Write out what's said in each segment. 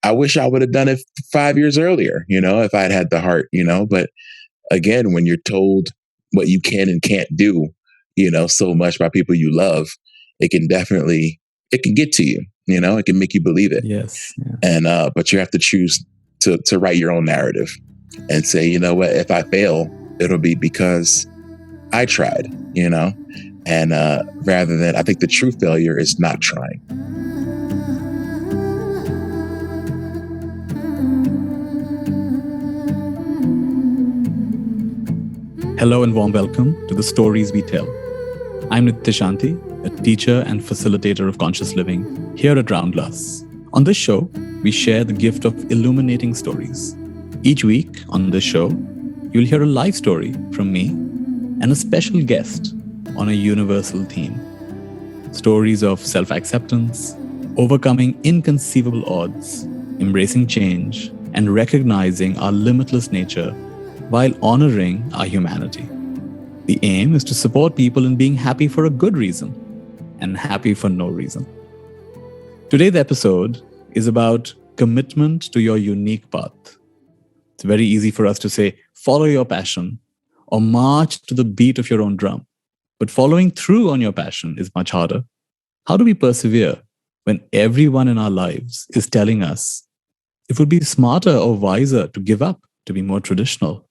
I wish I would have done it 5 years earlier, if I'd had the heart, but again, when you're told what you can and can't do, so much by people you love, it can get to you, it can make you believe it. Yes. Yeah. And, but you have to choose to write your own narrative and say, you know what, if I fail, it'll be because I tried, and rather than, I think the true failure is not trying. Hello and warm welcome to the Stories We Tell. I'm Nithya Shanti, a teacher and facilitator of conscious living here at Roundglass. On this show, we share the gift of illuminating stories. Each week on this show, you'll hear a live story from me and a special guest on a universal theme. Stories of self-acceptance, overcoming inconceivable odds, embracing change, and recognizing our limitless nature while honoring our humanity. The aim is to support people in being happy for a good reason and happy for no reason. Today's episode is about commitment to your unique path. It's very easy for us to say, follow your passion or march to the beat of your own drum. But following through on your passion is much harder. How do we persevere when everyone in our lives is telling us it would be smarter or wiser to give up, to be more traditional,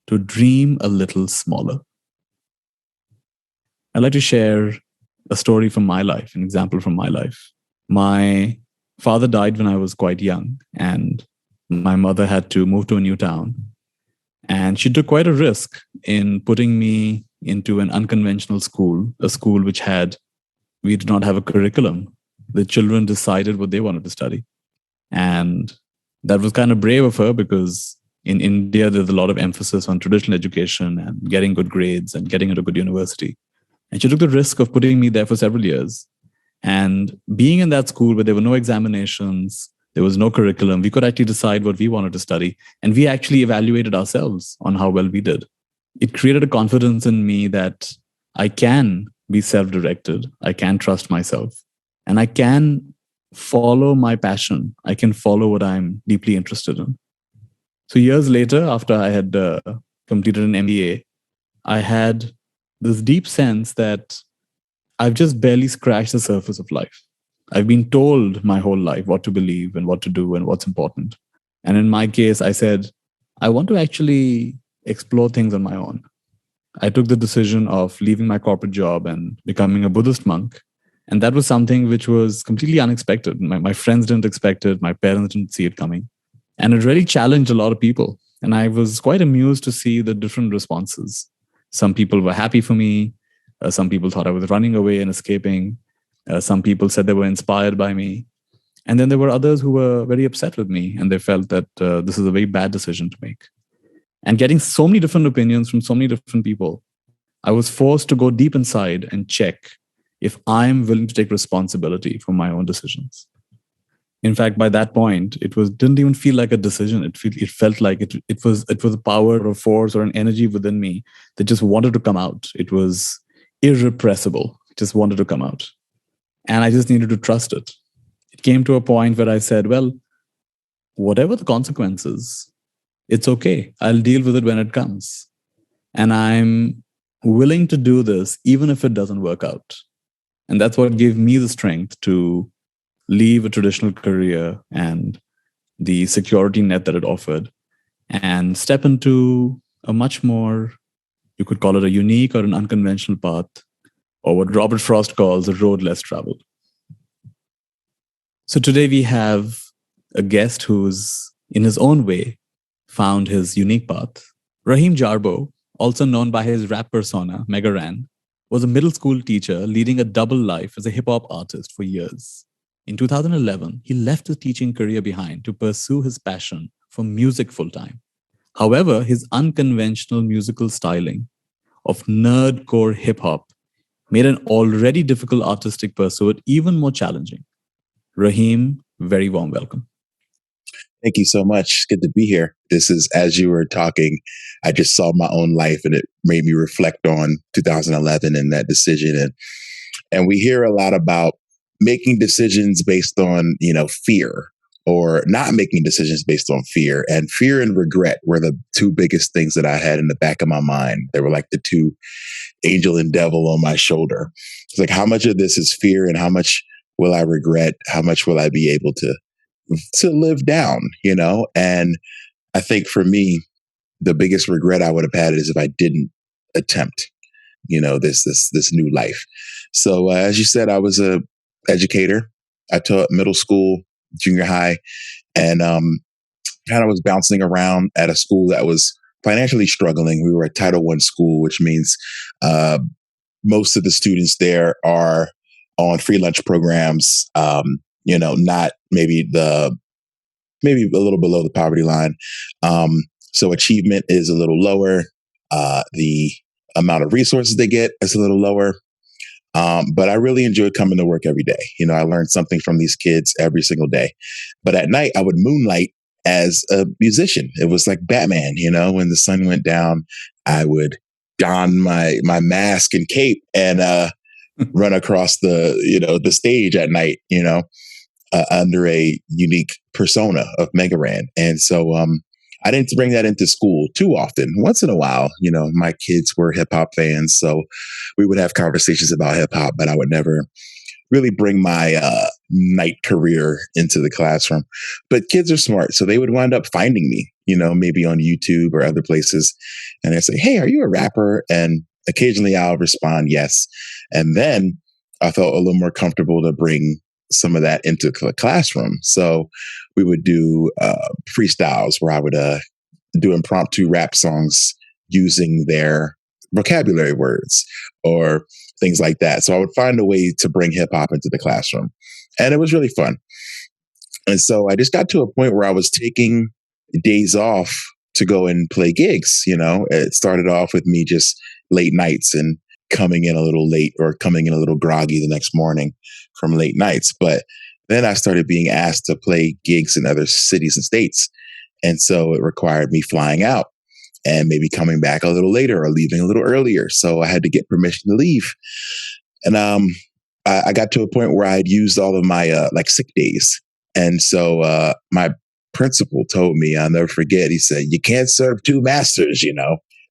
to dream a little smaller? I'd like to share a story from my life, an example from my life. My father died when I was quite young, and my mother had to move to a new town. And she took quite a risk in putting me into an unconventional school, a school which we did not have a curriculum. The children decided what they wanted to study. And that was kind of brave of her because in India, there's a lot of emphasis on traditional education and getting good grades and getting into a good university. And she took the risk of putting me there for several years. And being in that school where there were no examinations, there was no curriculum, we could actually decide what we wanted to study. And we actually evaluated ourselves on how well we did. It created a confidence in me that I can be self-directed, I can trust myself, and I can follow my passion. I can follow what I'm deeply interested in. So years later, after I had completed an MBA, I had this deep sense that I've just barely scratched the surface of life. I've been told my whole life what to believe and what to do and what's important. And in my case, I said, I want to actually explore things on my own. I took the decision of leaving my corporate job and becoming a Buddhist monk. And that was something which was completely unexpected. My friends didn't expect it. My parents didn't see it coming. And it really challenged a lot of people. And I was quite amused to see the different responses. Some people were happy for me. Some people thought I was running away and escaping. Some people said they were inspired by me. And then there were others who were very upset with me. And they felt that this is a very bad decision to make. And getting so many different opinions from so many different people, I was forced to go deep inside and check if I'm willing to take responsibility for my own decisions. In fact, by that point, didn't even feel like a decision. It felt like it was a power or a force or an energy within me that just wanted to come out. It was irrepressible. It just wanted to come out. And I just needed to trust it. It came to a point where I said, well, whatever the consequences, it's okay. I'll deal with it when it comes. And I'm willing to do this even if it doesn't work out. And that's what gave me the strength to leave a traditional career and the security net that it offered and step into a much more, you could call it a unique or an unconventional path, or what Robert Frost calls a road less traveled. So today we have a guest who's, in his own way, found his unique path. Raheem Jarbo, also known by his rap persona, Mega Ran, was a middle school teacher leading a double life as a hip-hop artist for years. In 2011, he left his teaching career behind to pursue his passion for music full-time. However, his unconventional musical styling of nerdcore hip-hop made an already difficult artistic pursuit even more challenging. Raheem, very warm welcome. Thank you so much. It's good to be here. This is, as you were talking, I just saw my own life and it made me reflect on 2011 and that decision. And we hear a lot about making decisions based on, fear or not making decisions based on fear. And fear and regret were the two biggest things that I had in the back of my mind. They were like the two angel and devil on my shoulder. It's like, how much of this is fear and how much will I regret? How much will I be able to live down, And I think for me, the biggest regret I would have had is if I didn't attempt, this new life. So as you said, I was a educator. I taught middle school, junior high, and kind of was bouncing around at a school that was financially struggling. We were a Title I school, which means most of the students there are on free lunch programs. Not maybe a little below the poverty line. So achievement is a little lower. The amount of resources they get is a little lower. But I really enjoyed coming to work every day. I learned something from these kids every single day. But at night, I would moonlight as a musician. It was like Batman, when the sun went down, I would don my mask and cape and run across the stage at night, under a unique persona of Mega Ran. And so I didn't bring that into school too often. Once in a while, my kids were hip hop fans, so we would have conversations about hip hop, but I would never really bring my night career into the classroom. But kids are smart, so they would wind up finding me, maybe on YouTube or other places. And I'd say, hey, are you a rapper? And occasionally I'll respond, yes. And then I felt a little more comfortable to bring some of that into the classroom. So we would do freestyles where I would do impromptu rap songs using their vocabulary words or things like that. So I would find a way to bring hip hop into the classroom. And it was really fun. And so I just got to a point where I was taking days off to go and play gigs. It started off with me just late nights and coming in a little late or coming in a little groggy the next morning from late nights. But then I started being asked to play gigs in other cities and states. And so it required me flying out and maybe coming back a little later or leaving a little earlier. So I had to get permission to leave. And I got to a point where I had used all of my sick days. And so my principal told me, I'll never forget, he said, you can't serve two masters,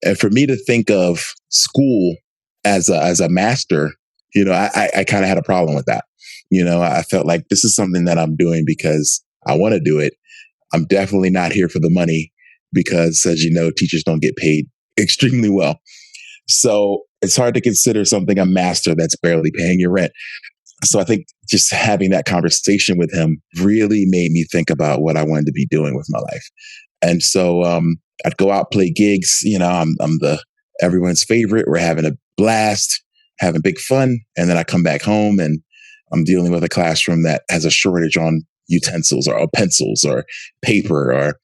And for me to think of school as a master, I kind of had a problem with that. I felt like this is something that I'm doing because I want to do it. I'm definitely not here for the money because, as you know, teachers don't get paid extremely well. So it's hard to consider something a master that's barely paying your rent. So I think just having that conversation with him really made me think about what I wanted to be doing with my life. And so I'd go out, play gigs. I'm everyone's favorite. We're having a blast, having big fun. And then I come back home and I'm dealing with a classroom that has a shortage on utensils or pencils or paper or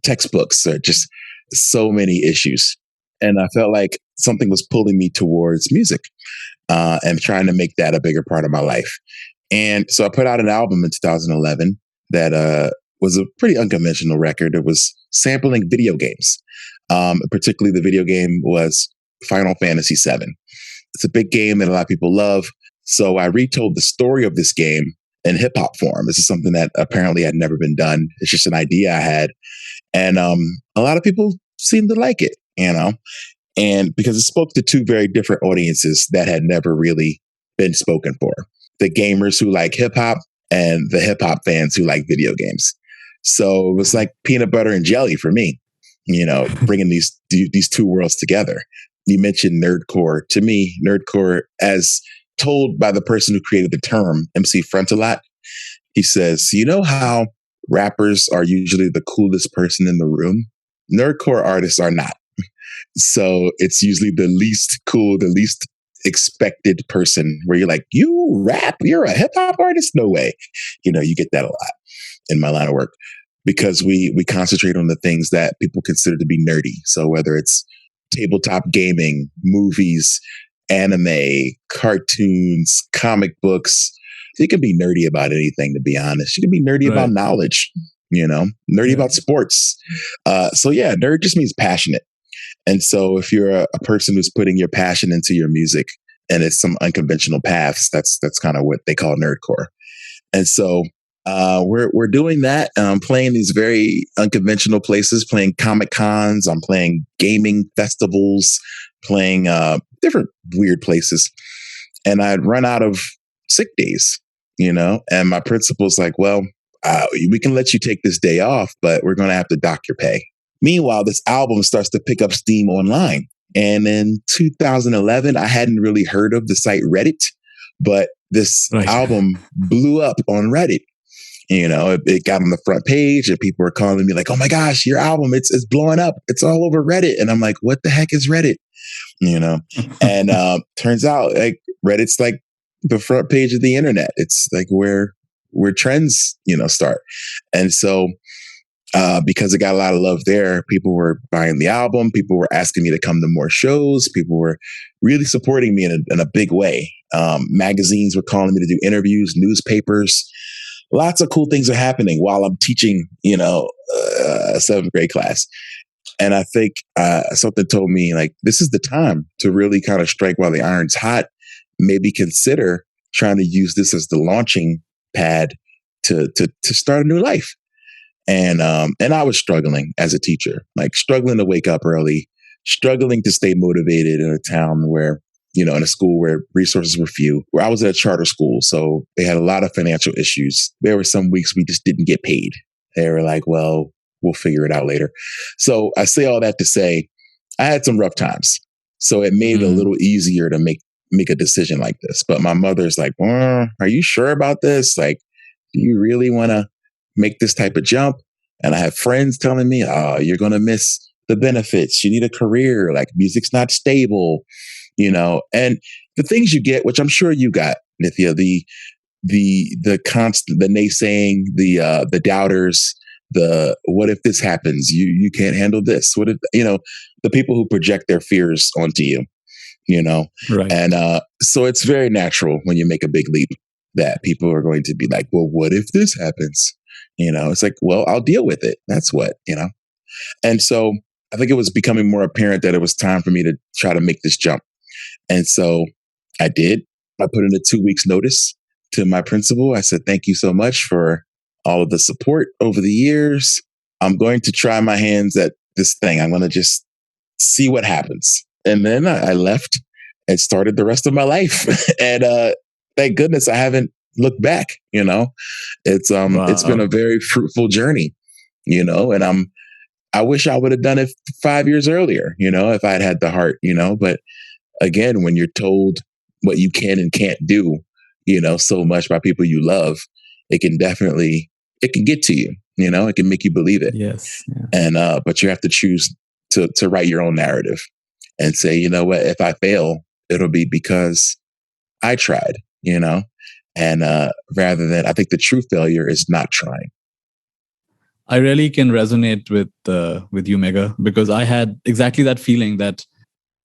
textbooks or just so many issues. And I felt like something was pulling me towards music and trying to make that a bigger part of my life. And so I put out an album in 2011 that was a pretty unconventional record. It was sampling video games. Particularly the video game was Final Fantasy VII. It's a big game that a lot of people love. So I retold the story of this game in hip hop form. This is something that apparently had never been done. It's just an idea I had. And a lot of people seemed to like it, and because it spoke to two very different audiences that had never really been spoken for. The gamers who like hip hop and the hip hop fans who like video games. So it was like peanut butter and jelly for me, bringing these two worlds together. You mentioned nerdcore. To me, nerdcore, as told by the person who created the term, MC Frontalot, he says, you know how rappers are usually the coolest person in the room? Nerdcore artists are not. So it's usually the least cool, the least expected person where you're like, you rap? You're a hip hop artist? No way. You get that a lot in my line of work because we concentrate on the things that people consider to be nerdy. So whether it's tabletop gaming, movies, anime, cartoons, comic books, you can be nerdy about anything, to be honest. You can be nerdy about knowledge, nerdy about sports. So yeah, nerd just means passionate. And so if you're a person who's putting your passion into your music and it's some unconventional paths, that's kind of what they call nerdcore. And so We're doing that. Playing these very unconventional places, playing Comic Cons. I'm playing gaming festivals, playing different weird places. And I'd run out of sick days, and my principal's like, well, we can let you take this day off, but we're going to have to dock your pay. Meanwhile, this album starts to pick up steam online. And in 2011, I hadn't really heard of the site Reddit, but this album blew up on Reddit. It got on the front page and people were calling me like, oh my gosh, your album, it's blowing up. It's all over Reddit. And I'm like, what the heck is Reddit? And turns out like Reddit's like the front page of the internet. It's like where trends, start. And so because it got a lot of love there, people were buying the album. People were asking me to come to more shows. People were really supporting me in a big way. Magazines were calling me to do interviews, newspapers. Lots of cool things are happening while I'm teaching, a seventh grade class. And I think something told me like, this is the time to really kind of strike while the iron's hot. Maybe consider trying to use this as the launching pad to start a new life. And I was struggling as a teacher, like struggling to wake up early, struggling to stay motivated in a town where, in a school where resources were few, where I was at a charter school. So they had a lot of financial issues. There were some weeks we just didn't get paid. They were like, well, we'll figure it out later. So I say all that to say, I had some rough times. So it made it a little easier to make a decision like this. But my mother's like, are you sure about this? Like, do you really want to make this type of jump? And I have friends telling me, oh, you're going to miss the benefits. You need a career. Like music's not stable. And the things you get, which I'm sure you got, Nithya, the constant, the naysaying, the doubters, the what if this happens? You can't handle this. What if the people who project their fears onto you, Right. And so it's very natural when you make a big leap that people are going to be like, well, what if this happens? It's like, well, I'll deal with it. That's what, And so I think it was becoming more apparent that it was time for me to try to make this jump. And so I did. I put in a 2 weeks notice to my principal. I said, thank you so much for all of the support over the years. I'm going to try my hands at this thing. I'm going to just see what happens. And then I left and started the rest of my life. And thank goodness I haven't looked back. It's been a very fruitful journey, and I wish I would have done it 5 years earlier, if I'd had the heart, but again, when you're told what you can and can't do, so much by people you love, it can get to you, it can make you believe it. Yes. Yeah. And, but you have to choose to write your own narrative and say, you know what, if I fail, it'll be because I tried, and rather than, I think the true failure is not trying. I really can resonate with you, Mega, because I had exactly that feeling that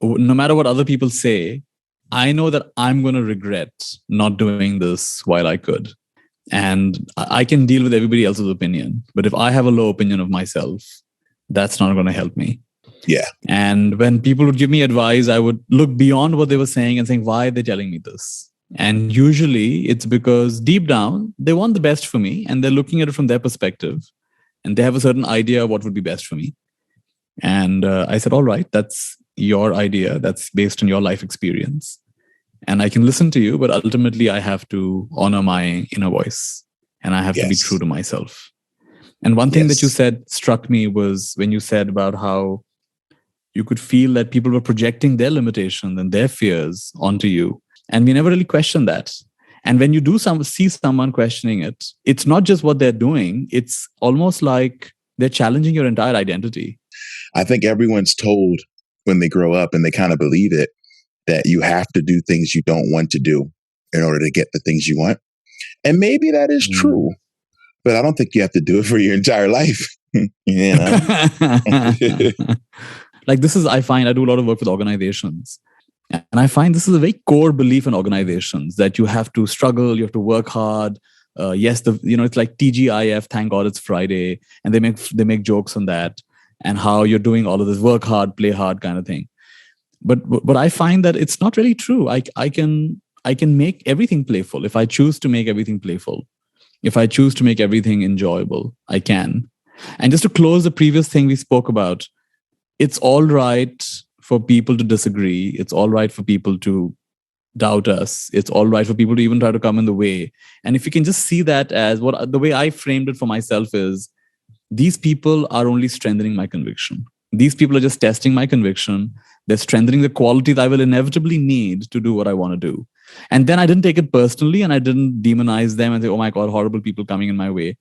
no matter what other people say, I know that I'm going to regret not doing this while I could. And I can deal with everybody else's opinion. But if I have a low opinion of myself, that's not going to help me. Yeah. And when people would give me advice, I would look beyond what they were saying and saying, why are they telling me this? And usually it's because deep down, they want the best for me and they're looking at it from their perspective. And they have a certain idea of what would be best for me. And I said, all right, that's your idea. That's based on your life experience. And I can listen to you, but ultimately I have to honor my inner voice and I have to be true to myself. And one thing that you said struck me was when you said about how you could feel that people were projecting their limitations and their fears onto you. And we never really questioned that. And when you see someone questioning it, it's not just what they're doing. It's almost like they're challenging your entire identity. I think everyone's told when they grow up and they kind of believe it, that you have to do things you don't want to do in order to get the things you want. And maybe that is true, but I don't think you have to do it for your entire life. Like I do a lot of work with organizations. And I find this is a very core belief in organizations that you have to struggle, you have to work hard. It's like TGIF, thank God it's Friday. And they make jokes on that and how you're doing all of this work hard, play hard kind of thing. But I find that it's not really true. I can make everything playful if I choose to make everything playful. If I choose to make everything enjoyable, I can. And just to close the previous thing we spoke about, it's all right for people to disagree. It's all right for people to doubt us. It's all right for people to even try to come in the way. And if you can just see that as what the way I framed it for myself is, these people are only strengthening my conviction. These people are just testing my conviction. They're strengthening the qualities I will inevitably need to do what I want to do. And then I didn't take it personally and I didn't demonize them and say, oh my God, horrible people coming in my way.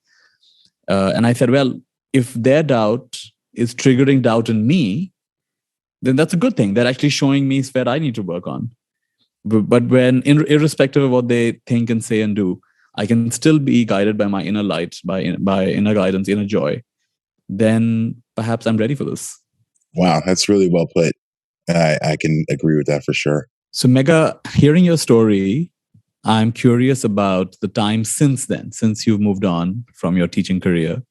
And I said, well, if their doubt is triggering doubt in me, then that's a good thing. They're actually showing me where I need to work on. But when, irrespective of what they think and say and do, I can still be guided by my inner light, by inner guidance, inner joy. Then perhaps I'm ready for this. Wow, that's really well put. I can agree with that for sure. So Mega, hearing your story, I'm curious about the time since then, since you've moved on from your teaching career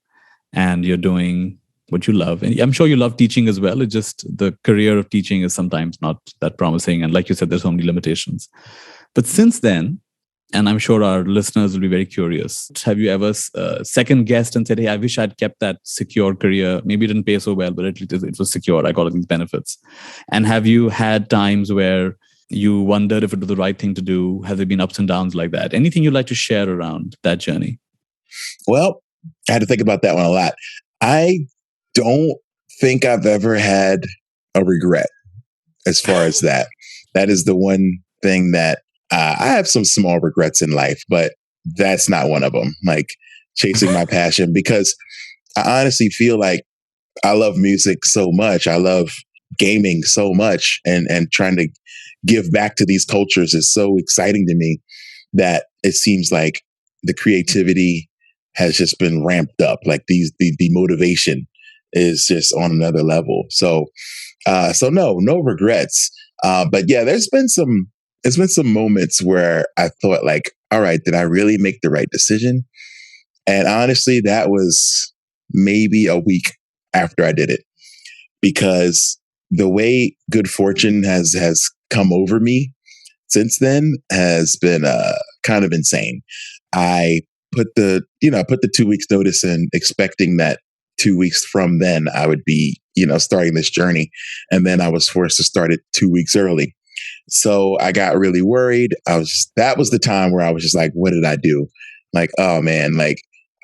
and you're doing what you love. And I'm sure you love teaching as well. It's just the career of teaching is sometimes not that promising. And like you said, there's so many limitations. But since then, and I'm sure our listeners will be very curious, have you ever second guessed and said, hey, I wish I'd kept that secure career. Maybe it didn't pay so well, but at least it was secure. I got all these benefits. And have you had times where you wondered if it was the right thing to do? Has there been ups and downs like that? Anything you'd like to share around that journey? Well, I had to think about that one a lot. I don't think I've ever had a regret as far as that. That is the one thing that I have some small regrets in life, but that's not one of them. Like chasing my passion, because I honestly feel like I love music so much. I love gaming so much, and trying to give back to these cultures is so exciting to me that it seems like the creativity has just been ramped up. Like the motivation is just on another level. So no regrets. But yeah, there's been some moments where I thought like, all right, did I really make the right decision? And honestly, that was maybe a week after I did it, because the way good fortune has come over me since then has been kind of insane. I put the 2 weeks notice in, expecting that 2 weeks from then I would be, starting this journey. And then I was forced to start it 2 weeks early. So I got really worried. That was the time where I was just like, what did I do? Like, oh man, like,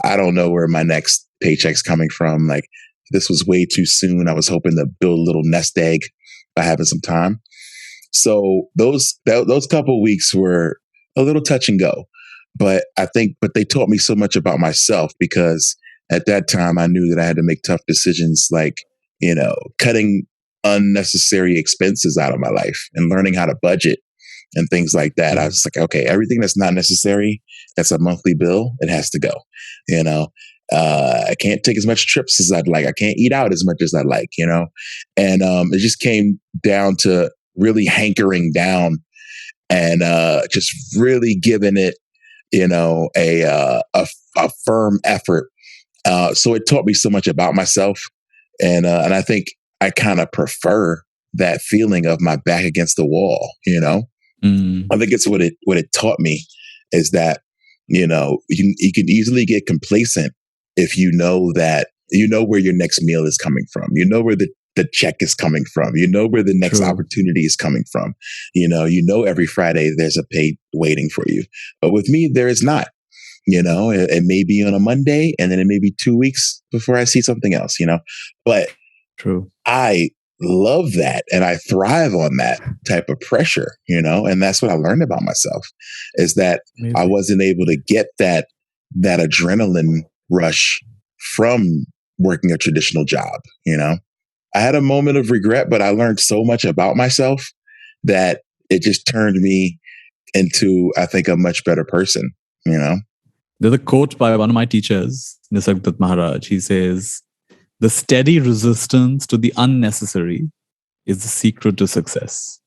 I don't know where my next paycheck's coming from. Like, this was way too soon. I was hoping to build a little nest egg by having some time. So those couple weeks were a little touch and go, but they taught me so much about myself, because at that time I knew that I had to make tough decisions, like, cutting unnecessary expenses out of my life and learning how to budget and things like that. I was like, okay, everything that's not necessary, that's a monthly bill, it has to go. I can't take as much trips as I'd like. I can't eat out as much as I'd like, and it just came down to really hankering down and just really giving it, a firm effort. So it taught me so much about myself, and I think I kind of prefer that feeling of my back against the wall. I think it's what it taught me is that you can easily get complacent if you know where your next meal is coming from. You know where the check is coming from. You know where the next opportunity is coming from. Every Friday there's a pay waiting for you. But with me, there is not. It may be on a Monday, and then it may be 2 weeks before I see something else. But True. I love that, and I thrive on that type of pressure. And that's what I learned about myself, is that Amazing. I wasn't able to get that adrenaline rush from working a traditional job. I had a moment of regret, but I learned so much about myself that it just turned me into, I think, a much better person. There's a quote by one of my teachers, Nisargadatta Maharaj. He says, "The steady resistance to the unnecessary is the secret to success."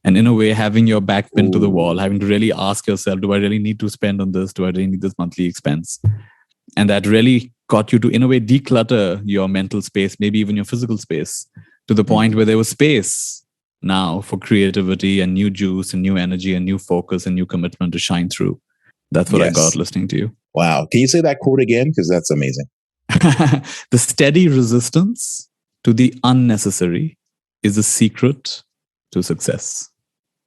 And in a way, having your back pinned to the wall, having to really ask yourself, do I really need to spend on this? Do I really need this monthly expense? And that really got you to, in a way, declutter your mental space, maybe even your physical space, to the point where there was space now for creativity and new juice and new energy and new focus and new commitment to shine through. That's what I got listening to you. Wow. Can you say that quote again? Because that's amazing. The steady resistance to the unnecessary is the secret to success.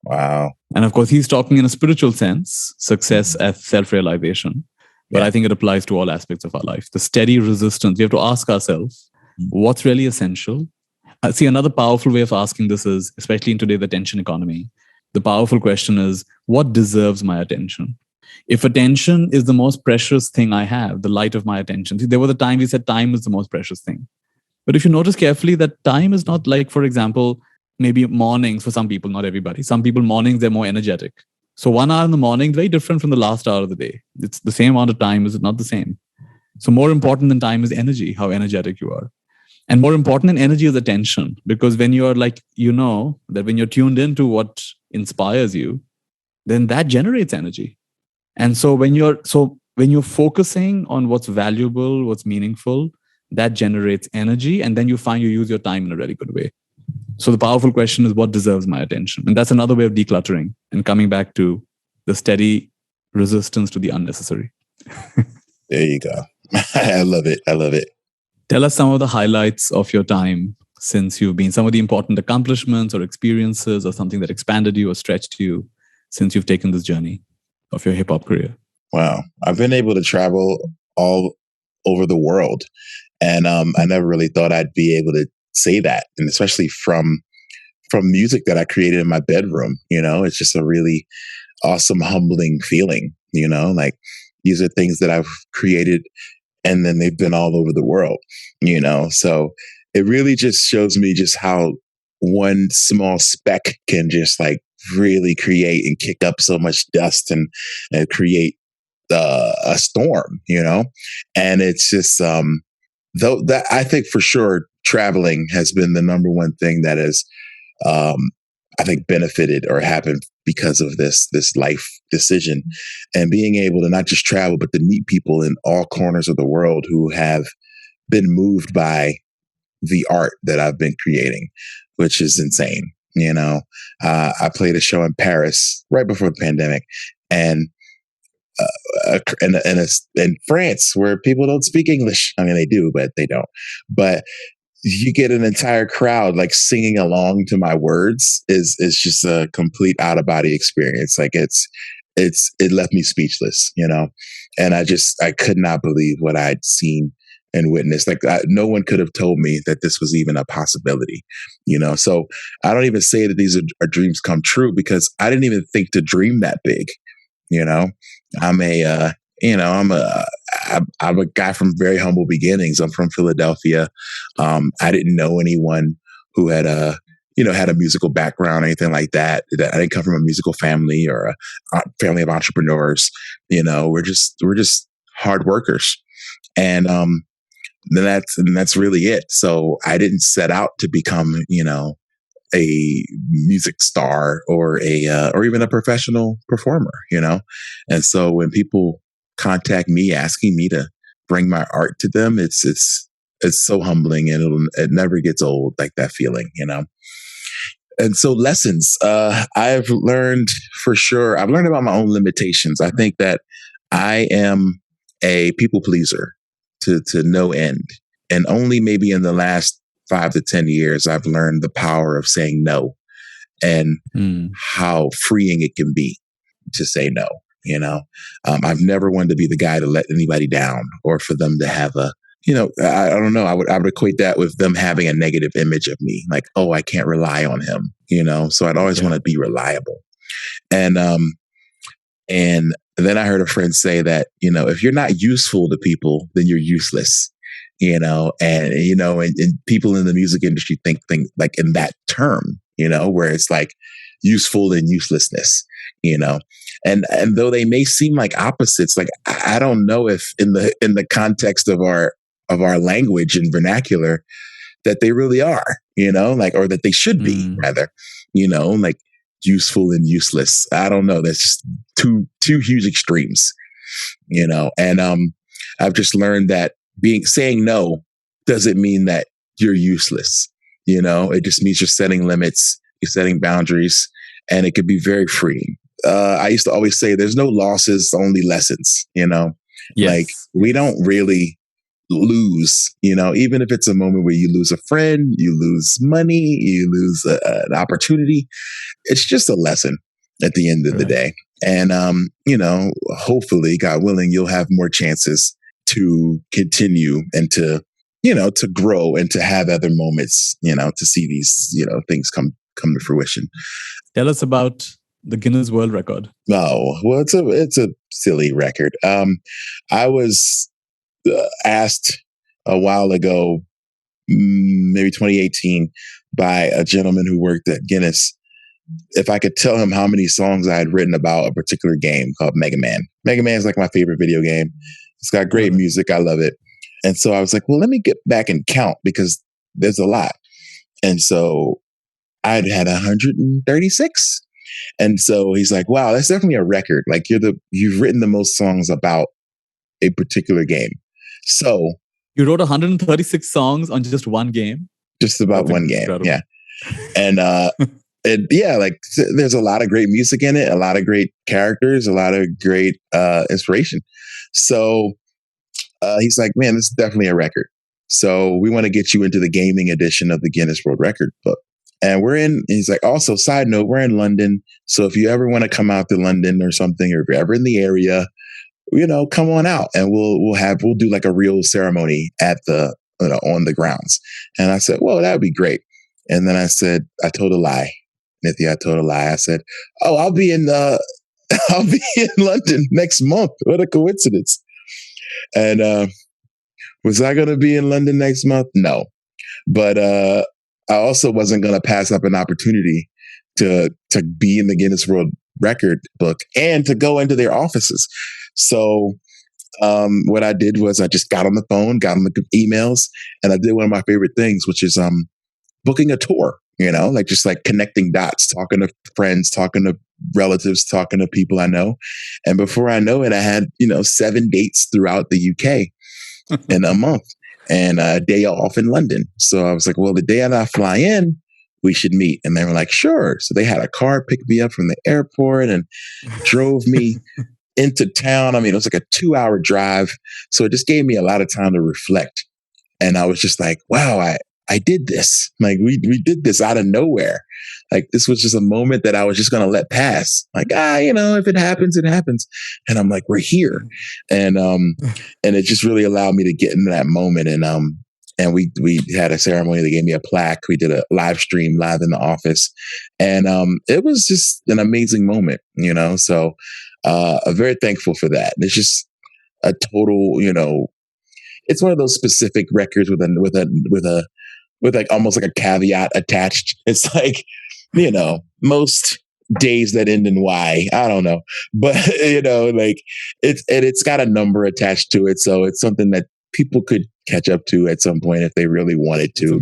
Wow. And of course, he's talking in a spiritual sense, success as self-realization. But Yeah. I think it applies to all aspects of our life. The steady resistance. We have to ask ourselves, what's really essential? See, another powerful way of asking this is, especially in today's attention economy, the powerful question is, what deserves my attention? If attention is the most precious thing I have, the light of my attention. See, there was a time we said time is the most precious thing. But if you notice carefully, that time is not like, for example, maybe mornings for some people, not everybody. Some people, mornings, they're more energetic. So 1 hour in the morning, very different from the last hour of the day. It's the same amount of time, is it not the same? So more important than time is energy, how energetic you are. And more important than energy is attention. Because when you're like, that when you're tuned into what inspires you, then that generates energy. And so when you're focusing on what's valuable, what's meaningful, that generates energy. And then you find you use your time in a really good way. So the powerful question is, what deserves my attention? And that's another way of decluttering and coming back to the steady resistance to the unnecessary. There you go. I love it. I love it. Tell us some of the highlights of your time since you've been, some of the important accomplishments or experiences or something that expanded you or stretched you since you've taken this journey of your hip hop career. Wow. I've been able to travel all over the world. And I never really thought I'd be able to say that. And especially from music that I created in my bedroom, it's just a really awesome, humbling feeling, like these are things that I've created and then they've been all over the world, so it really just shows me just how one small speck can just like really create and kick up so much dust and create a storm, and it's just, though that I think for sure traveling has been the number one thing that has, I think, benefited or happened because of this life decision, and being able to not just travel, but to meet people in all corners of the world who have been moved by the art that I've been creating, which is insane. I played a show in Paris right before the pandemic, and in France, where people don't speak English. I mean, they do, but they don't. But you get an entire crowd like singing along to my words is just a complete out of body experience. Like it left me speechless, and I could not believe what I'd seen and witnessed. Like no one could have told me that this was even a possibility, so I don't even say that these are dreams come true, because I didn't even think to dream that big. I'm a guy from very humble beginnings. I'm from Philadelphia. I didn't know anyone who had had a musical background or anything like that. I didn't come from a musical family or a family of entrepreneurs. We're just hard workers, and that's really it. So I didn't set out to become, a music star or or even a professional performer, And so when people contact me asking me to bring my art to them, it's so humbling, and it never gets old, like that feeling, And so lessons, I've learned for sure. I've learned about my own limitations. I think that I am a people pleaser to no end. And only maybe in the last 5 to 10 years, I've learned the power of saying no, and how freeing it can be to say no. I've never wanted to be the guy to let anybody down, or for them to have a, I don't know. I would equate that with them having a negative image of me, like, oh, I can't rely on him, So I'd always want to be reliable. And then I heard a friend say that, if you're not useful to people, then you're useless. And people in the music industry think like in that term, where it's like useful and uselessness, and though they may seem like opposites, like I don't know if in the context of our language and vernacular that they really are, or that they should be rather, like useful and useless. I don't know. That's just two huge extremes, and I've just learned that saying no doesn't mean that you're useless. It just means you're setting limits, you're setting boundaries, and it could be very freeing. I used to always say there's no losses, only lessons, Like Yes. we don't really lose, even if it's a moment where you lose a friend, you lose money, you lose an opportunity. It's just a lesson at the end of the Right. day. And, hopefully, God willing, you'll have more chances to continue and to grow and to have other moments, to see these, things come to fruition. Tell us about the Guinness World Record. Oh, well, it's a silly record. I was asked a while ago, maybe 2018, by a gentleman who worked at Guinness, if I could tell him how many songs I had written about a particular game called Mega Man. Mega Man is like my favorite video game. It's got great music. I love it. And so I was like, well, let me get back and count because there's a lot. And so I'd had 136. And so he's like, wow, that's definitely a record. Like you've written the most songs about a particular game. So you wrote 136 songs on just one game? Just about one game. Incredible. Yeah. And, like there's a lot of great music in it, a lot of great characters, a lot of great inspiration. So he's like, man, this is definitely a record. So we want to get you into the gaming edition of the Guinness World Record book. And he's like, also, side note, we're in London. So if you ever want to come out to London or something, or if you're ever in the area, come on out and we'll do like a real ceremony at the, on the grounds. And I said, well, that would be great. And then I told a lie. Nithya, I told a lie. I said, oh, I'll be in London next month. What a coincidence. And was I going to be in London next month? No. But I also wasn't going to pass up an opportunity to be in the Guinness World Record book and to go into their offices. So what I did was I just got on the phone, got on the emails, and I did one of my favorite things, which is booking a tour. Just connecting dots, talking to friends, talking to relatives, talking to people I know. And before I know it, I had, 7 dates throughout the UK in a month and a day off in London. So I was like, well, the day that I fly in, we should meet. And they were like, sure. So they had a car pick me up from the airport and drove me into town. I mean, it was like a 2-hour drive. So it just gave me a lot of time to reflect. And I was just like, wow, I did this. Like we did this out of nowhere. Like this was just a moment that I was just going to let pass. Like, if it happens, it happens. And I'm like, we're here. And it just really allowed me to get into that moment. And we had a ceremony. They gave me a plaque. We did a live stream live in the office. And it was just an amazing moment, So I'm very thankful for that. It's just a total, it's one of those specific records with like almost like a caveat attached. It's like, most days that end in Y. I don't know. But it's got a number attached to it. So it's something that people could catch up to at some point if they really wanted to.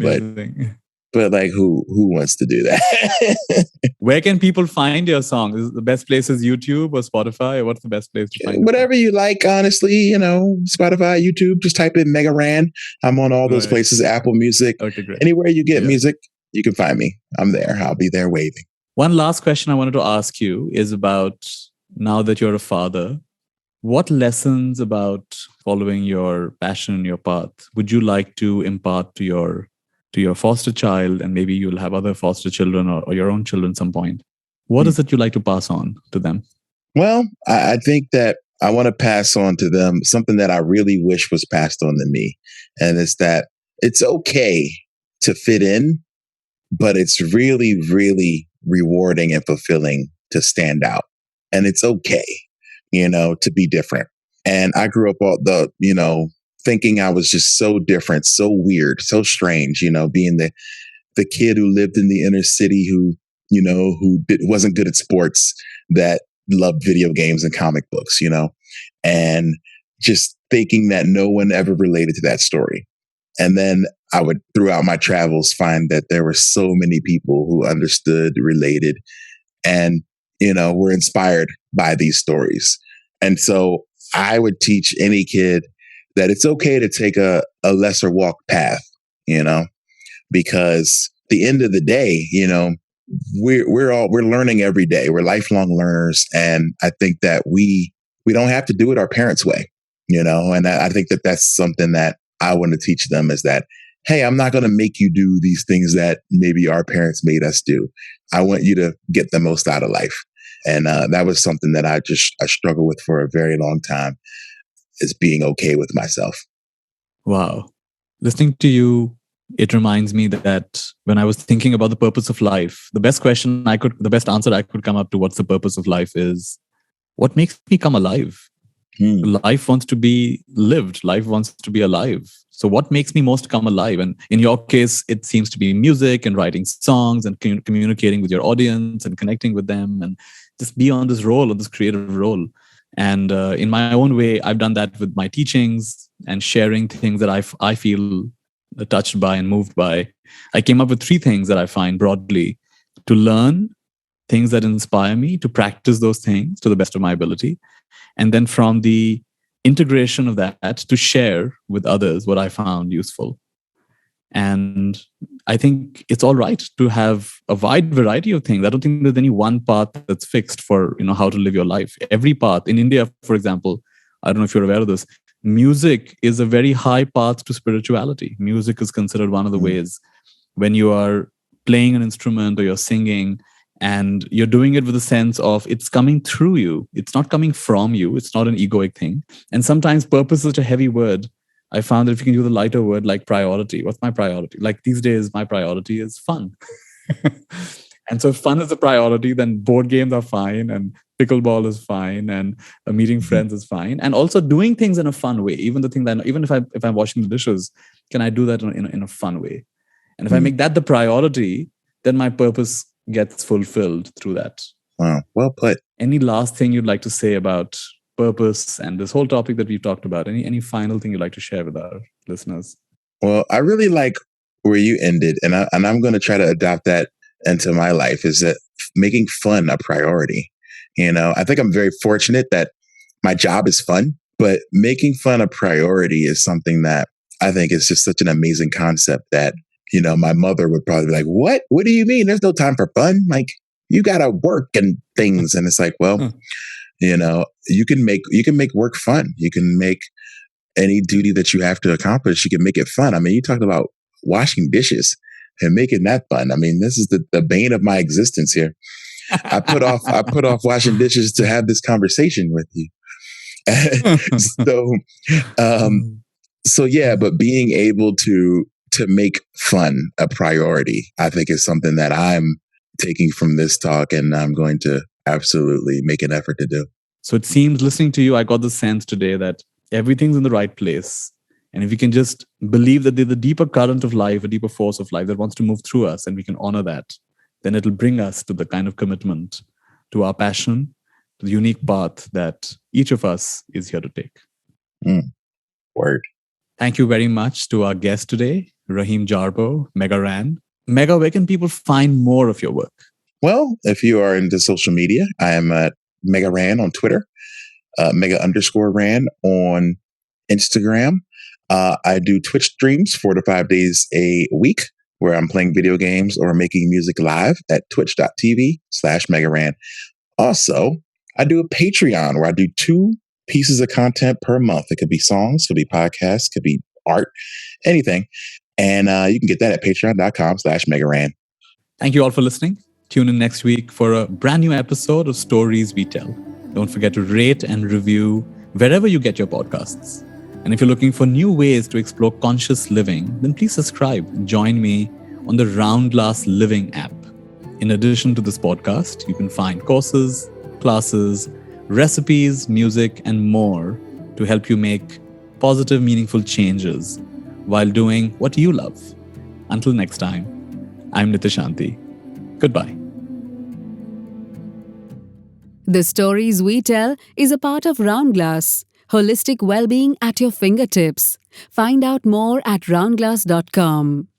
But like who wants to do that? Where can people find your song? Is the best place is YouTube or Spotify? Or what's the best place to find whatever you like, honestly, Spotify, YouTube, just type in Mega Ran. I'm on all those places, Apple Music. Okay, great. Anywhere you get music, you can find me. I'm there. I'll be there waving. One last question I wanted to ask you is about now that you're a father, what lessons about following your passion and your path would you like to impart to your foster child, and maybe you'll have other foster children or your own children at some point? What is it you'd like to pass on to them? Well, I think that I want to pass on to them something that I really wish was passed on to me. And it's that it's okay to fit in, but it's really, really rewarding and fulfilling to stand out. And it's okay, to be different. And I grew up thinking I was just so different, so weird, so strange, being the kid who lived in the inner city who wasn't good at sports, that loved video games and comic books, and just thinking that no one ever related to that story. And then I would, throughout my travels, find that there were so many people who understood, related, and, were inspired by these stories. And so I would teach any kid that it's okay to take a lesser walk path, because the end of the day, we're learning every day. We're lifelong learners. And I think that we don't have to do it our parents' way. And I think that that's something that I want to teach them is that, hey, I'm not going to make you do these things that maybe our parents made us do. I want you to get the most out of life. And that was something that I struggled with for a very long time, is being okay with myself. Wow. Listening to you, it reminds me that when I was thinking about the purpose of life, the best answer I could come up to what's the purpose of life is, what makes me come alive? Life wants to be lived. Life wants to be alive. So what makes me most come alive? And in your case, it seems to be music and writing songs and communicating with your audience and connecting with them and just be on this role, on this creative role. And in my own way, I've done that with my teachings and sharing things that I feel touched by and moved by. I came up with 3 things that I find broadly: to learn things that inspire me, to practice those things to the best of my ability, and then from the integration of that, to share with others what I found useful. And I think it's all right to have a wide variety of things. I don't think there's any one path that's fixed for how to live your life. Every path in India, for example, I don't know if you're aware of this, music is a very high path to spirituality. Music is considered one of the ways when you are playing an instrument or you're singing, and you're doing it with a sense of it's coming through you. It's not coming from you. It's not an egoic thing. And sometimes purpose is such a heavy word. I found that if you can use a lighter word like priority, what's my priority? Like these days, my priority is fun. And so if fun is a priority, then board games are fine, and pickleball is fine, and meeting friends is fine. And also doing things in a fun way. Even the thing that, even if I'm washing the dishes, can I do that in a fun way? And if I make that the priority, then my purpose gets fulfilled through that. Wow, well put. Any last thing you'd like to say about purpose and this whole topic that we've talked about? Any final thing you'd like to share with our listeners? Well, I really like where you ended, and I'm going to try to adopt that into my life, is that making fun a priority. I think I'm very fortunate that my job is fun, but making fun a priority is something that I think is just such an amazing concept that, my mother would probably be like, what? What do you mean? There's no time for fun. Like, you got to work and things. And it's like, well, you can make work fun. You can make any duty that you have to accomplish. You can make it fun. I mean, you talked about washing dishes and making that fun. I mean, this is the bane of my existence here. I put off washing dishes to have this conversation with you. So yeah, but being able to make fun a priority, I think is something that I'm taking from this talk, and I'm going to absolutely make an effort to do. So it seems, listening to you, I got the sense today that everything's in the right place. And if we can just believe that there's a deeper current of life, a deeper force of life that wants to move through us, and we can honor that, then it'll bring us to the kind of commitment to our passion, to the unique path that each of us is here to take. Word. Thank you very much to our guest today, Raheem Jarbo, Mega Ran. Mega, where can people find more of your work? Well, if you are into social media, I am at Mega Ran on Twitter, Mega_Ran on Instagram. I do Twitch streams 4 to 5 days a week where I'm playing video games or making music live at twitch.tv/Megaran. Also, I do a Patreon where I do 2 pieces of content per month. It could be songs, could be podcasts, could be art, anything. And you can get that at patreon.com/Megaran. Thank you all for listening. Tune in next week for a brand new episode of Stories We Tell. Don't forget to rate and review wherever you get your podcasts. And if you're looking for new ways to explore conscious living, then please subscribe and join me on the Round Glass Living app. In addition to this podcast, you can find courses, classes, recipes, music, and more to help you make positive, meaningful changes while doing what you love. Until next time, I'm Nithya Shanti. Goodbye. The Stories We Tell is a part of Round Glass, holistic well-being at your fingertips. Find out more at roundglass.com.